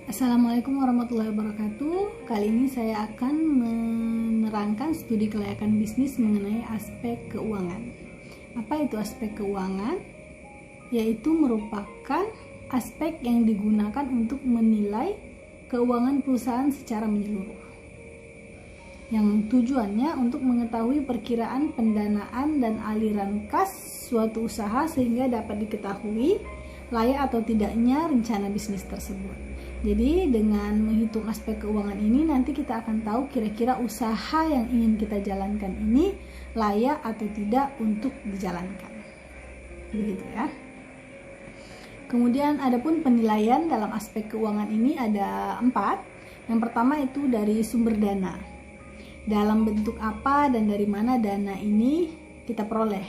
Assalamualaikum warahmatullahi wabarakatuh. Kali ini saya akan menerangkan studi kelayakan bisnis mengenai aspek keuangan. Apa itu aspek keuangan? Yaitu merupakan aspek yang digunakan untuk menilai keuangan perusahaan secara menyeluruh. Yang tujuannya untuk mengetahui perkiraan pendanaan dan aliran kas suatu usaha sehingga dapat diketahui layak atau tidaknya rencana bisnis tersebut. Jadi dengan menghitung aspek keuangan ini nanti kita akan tahu kira-kira usaha yang ingin kita jalankan ini layak atau tidak untuk dijalankan. Begitu ya. Kemudian adapun penilaian dalam aspek keuangan ini ada 4. Yang pertama itu dari sumber dana. Dalam bentuk apa dan dari mana dana ini kita peroleh.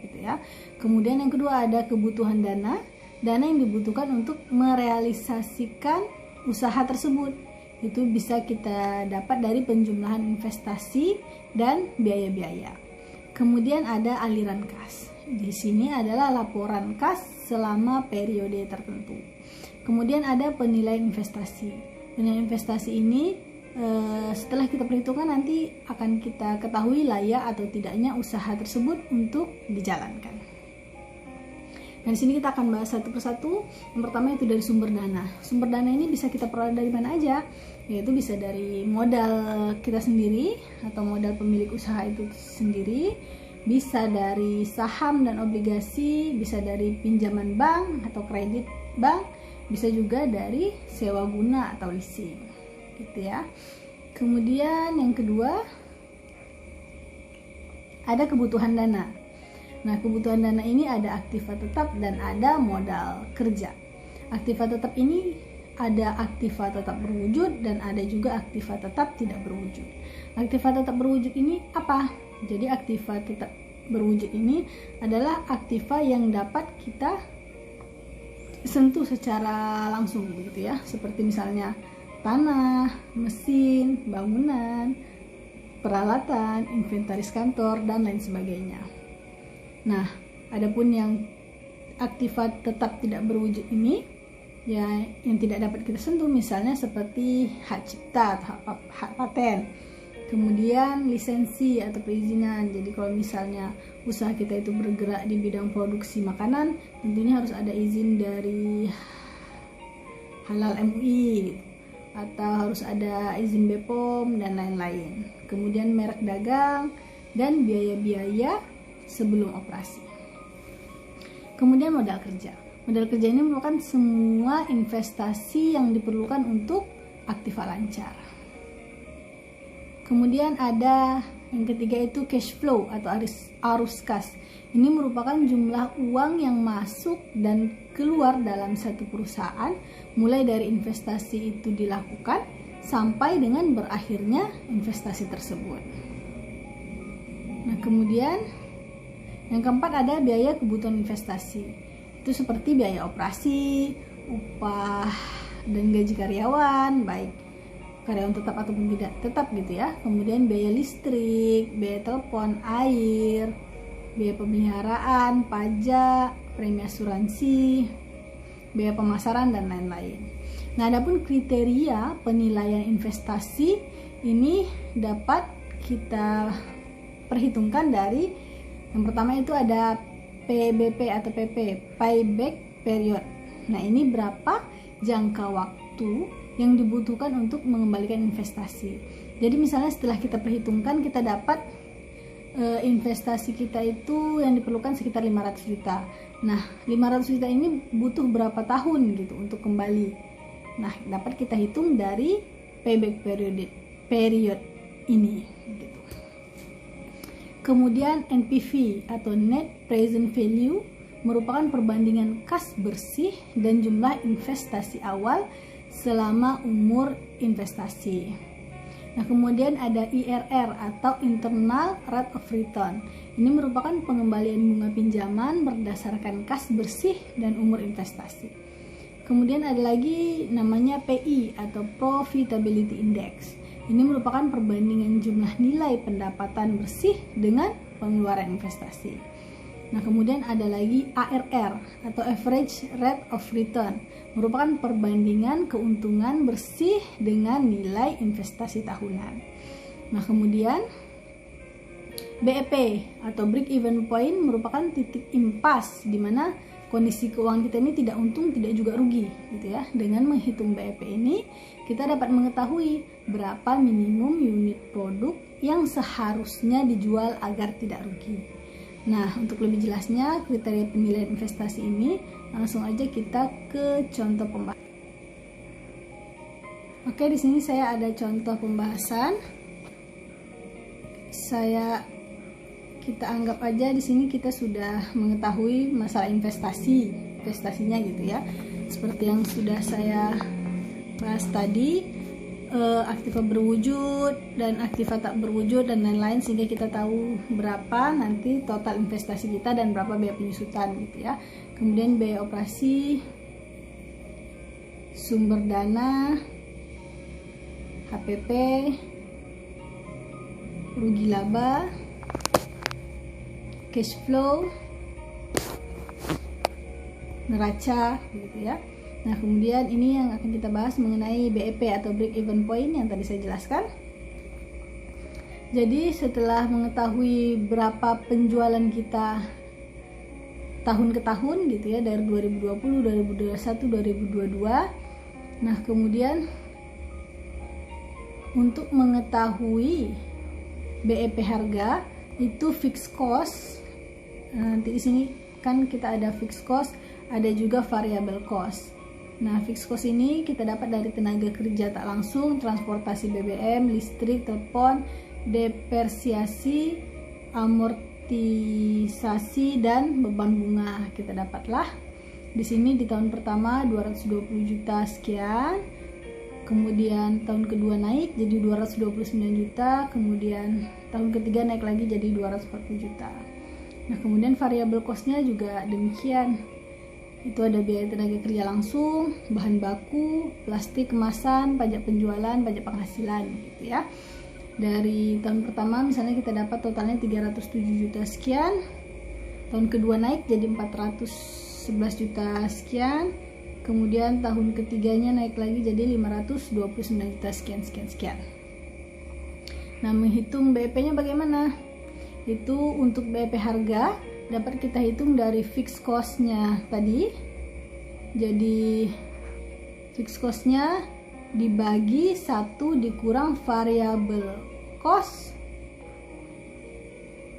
Gitu ya. Kemudian yang kedua ada kebutuhan dana. Dana yang dibutuhkan untuk merealisasikan usaha tersebut itu bisa kita dapat dari penjumlahan investasi dan biaya-biaya. Kemudian ada aliran kas. Di sini adalah laporan kas selama periode tertentu. Kemudian ada penilaian investasi. Penilaian investasi ini setelah kita perhitungkan nanti akan kita ketahui layak atau tidaknya usaha tersebut untuk dijalankan. Nah, di sini kita akan bahas satu persatu. Yang pertama itu dari sumber dana. Sumber dana ini bisa kita peroleh dari mana aja? Yaitu bisa dari modal kita sendiri atau modal pemilik usaha itu sendiri, bisa dari saham dan obligasi, bisa dari pinjaman bank atau kredit bank, bisa juga dari sewa guna atau leasing. Gitu ya. Kemudian yang kedua ada kebutuhan dana. Nah, kebutuhan dana ini ada aktiva tetap dan ada modal kerja. Aktiva tetap ini ada aktiva tetap berwujud dan ada juga aktiva tetap tidak berwujud. Aktiva tetap berwujud ini apa? Jadi aktiva tetap berwujud ini adalah aktiva yang dapat kita sentuh secara langsung begitu ya. Seperti misalnya tanah, mesin, bangunan, peralatan, inventaris kantor dan lain sebagainya. Nah, adapun yang aktiva tetap tidak berwujud ini ya yang tidak dapat kita sentuh misalnya seperti hak cipta atau hak paten. Kemudian lisensi atau perizinan. Jadi kalau misalnya usaha kita itu bergerak di bidang produksi makanan, tentunya harus ada izin dari Halal MUI atau harus ada izin BPOM dan lain-lain. Kemudian merek dagang dan biaya-biaya sebelum operasi. Kemudian modal kerja. Modal kerja ini merupakan semua investasi yang diperlukan untuk aktiva lancar. Kemudian ada yang ketiga itu cash flow atau arus kas. Ini merupakan jumlah uang yang masuk dan keluar dalam satu perusahaan mulai dari investasi itu dilakukan sampai dengan berakhirnya investasi tersebut. Nah, kemudian yang keempat ada biaya kebutuhan investasi. Itu seperti biaya operasi, upah dan gaji karyawan, baik karyawan tetap ataupun tidak tetap gitu ya. Kemudian biaya listrik, biaya telepon, air, biaya pemeliharaan, pajak, premi asuransi, biaya pemasaran dan lain-lain. Nah, adapun kriteria penilaian investasi ini dapat kita perhitungkan dari yang pertama itu ada PBP atau PP, payback period. Nah, ini berapa jangka waktu yang dibutuhkan untuk mengembalikan investasi. Jadi misalnya setelah kita perhitungkan kita dapat investasi kita itu yang diperlukan sekitar 500 juta. Nah, 500 juta ini butuh berapa tahun gitu untuk kembali. Nah, dapat kita hitung dari payback period ini gitu. Kemudian NPV atau Net Present Value merupakan perbandingan kas bersih dan jumlah investasi awal selama umur investasi. Nah, kemudian ada IRR atau Internal Rate of Return. Ini merupakan pengembalian bunga pinjaman berdasarkan kas bersih dan umur investasi. Kemudian ada lagi namanya PI atau Profitability Index. Ini merupakan perbandingan jumlah nilai pendapatan bersih dengan pengeluaran investasi. Nah, kemudian ada lagi ARR atau Average Rate of Return, merupakan perbandingan keuntungan bersih dengan nilai investasi tahunan. Nah, kemudian BEP atau Break Even Point merupakan titik impas di mana kondisi keuangan kita ini tidak untung, tidak juga rugi, gitu ya. Dengan menghitung BEP ini, kita dapat mengetahui berapa minimum unit produk yang seharusnya dijual agar tidak rugi. Nah, untuk lebih jelasnya kriteria penilaian investasi ini, langsung aja kita ke contoh pembahasan. Oke, di sini saya ada contoh pembahasan. Kita anggap aja di sini kita sudah mengetahui masalah investasinya gitu ya. Seperti yang sudah saya bahas tadi, aktiva berwujud dan aktiva tak berwujud dan lain-lain, sehingga kita tahu berapa nanti total investasi kita dan berapa biaya penyusutan gitu ya. Kemudian biaya operasi, sumber dana, HPP, rugi laba, cash flow, neraca gitu ya. Nah, kemudian ini yang akan kita bahas mengenai BEP atau Break Even Point yang tadi saya jelaskan. Jadi setelah mengetahui berapa penjualan kita tahun ke tahun gitu ya, dari 2020, 2021, 2022. Nah, kemudian untuk mengetahui BEP harga itu fixed cost. Nanti di sini kan kita ada fixed cost, ada juga variable cost. Nah, fixed cost ini kita dapat dari tenaga kerja tak langsung, transportasi BBM, listrik, telepon, depresiasi, amortisasi, dan beban bunga. Kita dapatlah di sini di tahun pertama 220 juta sekian, kemudian tahun kedua naik jadi 229 juta, kemudian tahun ketiga naik lagi jadi 240 juta. Nah, kemudian variable cost-nya juga demikian. Itu ada biaya tenaga kerja langsung, bahan baku, plastik kemasan, pajak penjualan, pajak penghasilan gitu ya. Dari tahun pertama misalnya kita dapat totalnya 307 juta sekian, tahun kedua naik jadi 411 juta sekian, kemudian tahun ketiganya naik lagi jadi 529 juta sekian. Nah, menghitung BEP-nya bagaimana? Itu untuk BEP harga dapat kita hitung dari fixed cost-nya tadi. Jadi fixed cost-nya dibagi 1 dikurang variable cost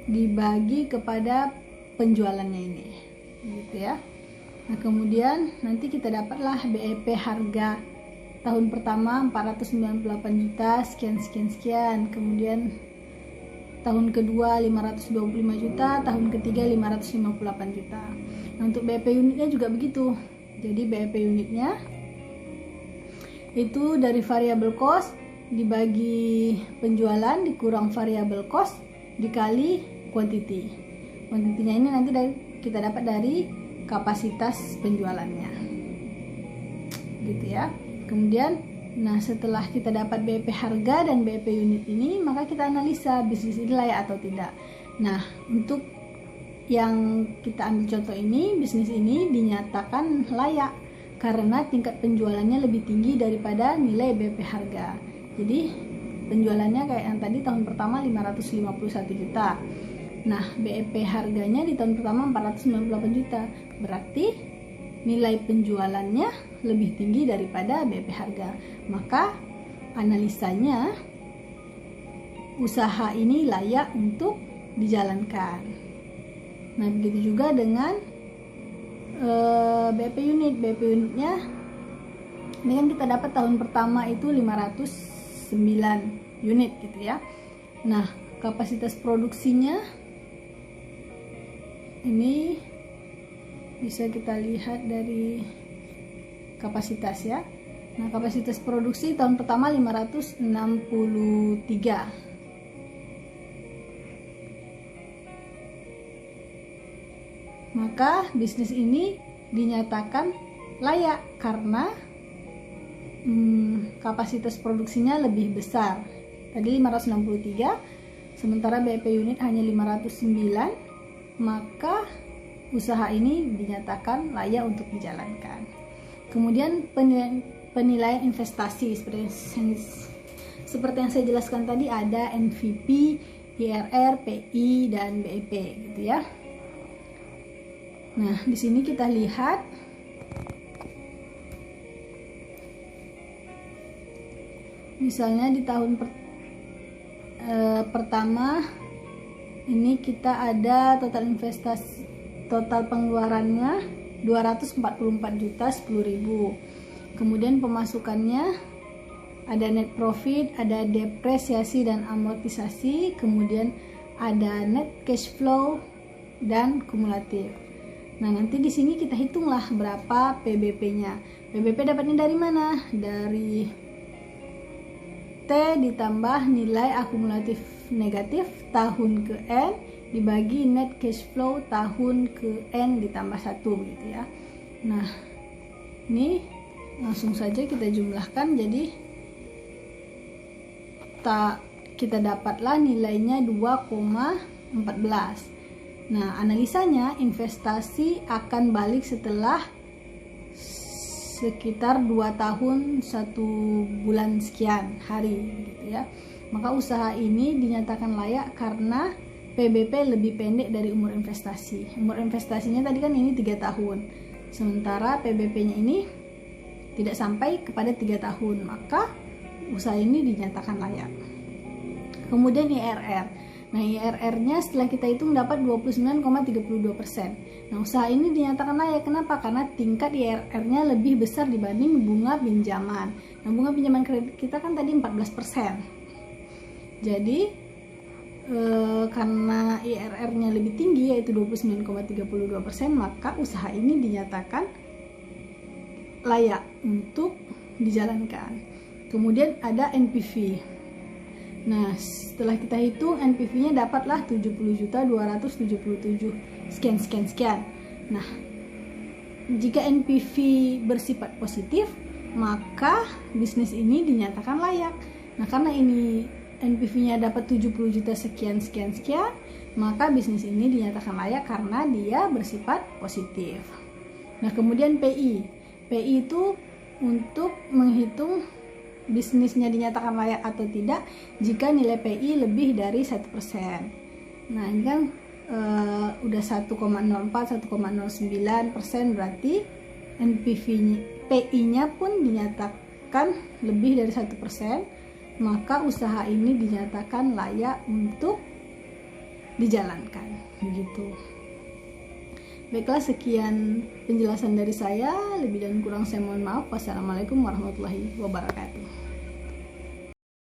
dibagi kepada penjualannya ini gitu ya. Nah, kemudian nanti kita dapatlah BEP harga tahun pertama 498 juta sekian, kemudian tahun kedua 525 juta, tahun ketiga 558 juta. Nah, untuk BEP unitnya juga begitu. Jadi BEP unitnya itu dari variable cost dibagi penjualan dikurang variable cost dikali quantity. Quantity-nya ini nanti kita dapat dari kapasitas penjualannya. Gitu ya. Kemudian nah, setelah kita dapat BEP harga dan BEP unit ini, maka kita analisa bisnis ini layak atau tidak. Nah, untuk yang kita ambil contoh ini, bisnis ini dinyatakan layak karena tingkat penjualannya lebih tinggi daripada nilai BEP harga. Jadi, penjualannya kayak yang tadi tahun pertama 551 juta. Nah, BEP harganya di tahun pertama 498 juta. Berarti nilai penjualannya lebih tinggi daripada BEP harga. Maka analisanya usaha ini layak untuk dijalankan. Nah, begitu juga dengan BEP unit. BEP unitnya ini kan kita dapat tahun pertama itu 509 unit gitu ya. Nah, kapasitas produksinya ini bisa kita lihat dari kapasitas ya. Nah, kapasitas produksi tahun pertama 563. Maka bisnis ini dinyatakan layak karena kapasitas produksinya lebih besar. Tadi 563, sementara BEP unit hanya 509, maka usaha ini dinyatakan layak untuk dijalankan. Kemudian penilaian investasi seperti yang saya jelaskan tadi, ada NVP, IRR, PI, dan BEP gitu ya. Nah, di sini kita lihat misalnya di tahun pertama ini kita ada total pengeluarannya 244.010.000. Kemudian pemasukannya ada net profit, ada depresiasi dan amortisasi, kemudian ada net cash flow dan kumulatif. Nah, nanti di sini kita hitunglah berapa PBP-nya. PBP dapatnya dari mana? Dari T ditambah nilai akumulatif negatif tahun ke N dibagi net cash flow tahun ke N ditambah 1 gitu ya. Nah, ini langsung saja kita jumlahkan, jadi kita dapatlah nilainya 2,14. Nah, analisanya investasi akan balik setelah sekitar 2 tahun 1 bulan sekian hari gitu ya. Maka usaha ini dinyatakan layak karena PBP lebih pendek dari umur investasi. Umur investasinya tadi kan ini 3 tahun. Sementara PBP-nya ini tidak sampai kepada 3 tahun. Maka usaha ini dinyatakan layak. Kemudian IRR. Nah, IRR-nya setelah kita hitung dapat 29,32%. Nah, usaha ini dinyatakan layak. Kenapa? Karena tingkat IRR-nya lebih besar dibanding bunga pinjaman. Nah, bunga pinjaman kredit kita kan tadi 14%. Jadi karena IRR-nya lebih tinggi yaitu 29,32%, maka usaha ini dinyatakan layak untuk dijalankan. Kemudian ada NPV. Nah, setelah kita hitung NPV-nya dapatlah 70.277 sekian. Nah, jika NPV bersifat positif, maka bisnis ini dinyatakan layak. Nah, karena ini NPV-nya dapat 70 juta sekian, maka bisnis ini dinyatakan layak karena dia bersifat positif. Nah, kemudian PI. PI itu untuk menghitung bisnisnya dinyatakan layak atau tidak jika nilai PI lebih dari 1%. Nah, ini kan udah 1,04, 1,09%, berarti PI-nya pun dinyatakan lebih dari 1%. Maka usaha ini dinyatakan layak untuk dijalankan, begitu. Baiklah, sekian penjelasan dari saya. Lebih dan kurang saya mohon maaf. Wassalamualaikum warahmatullahi wabarakatuh.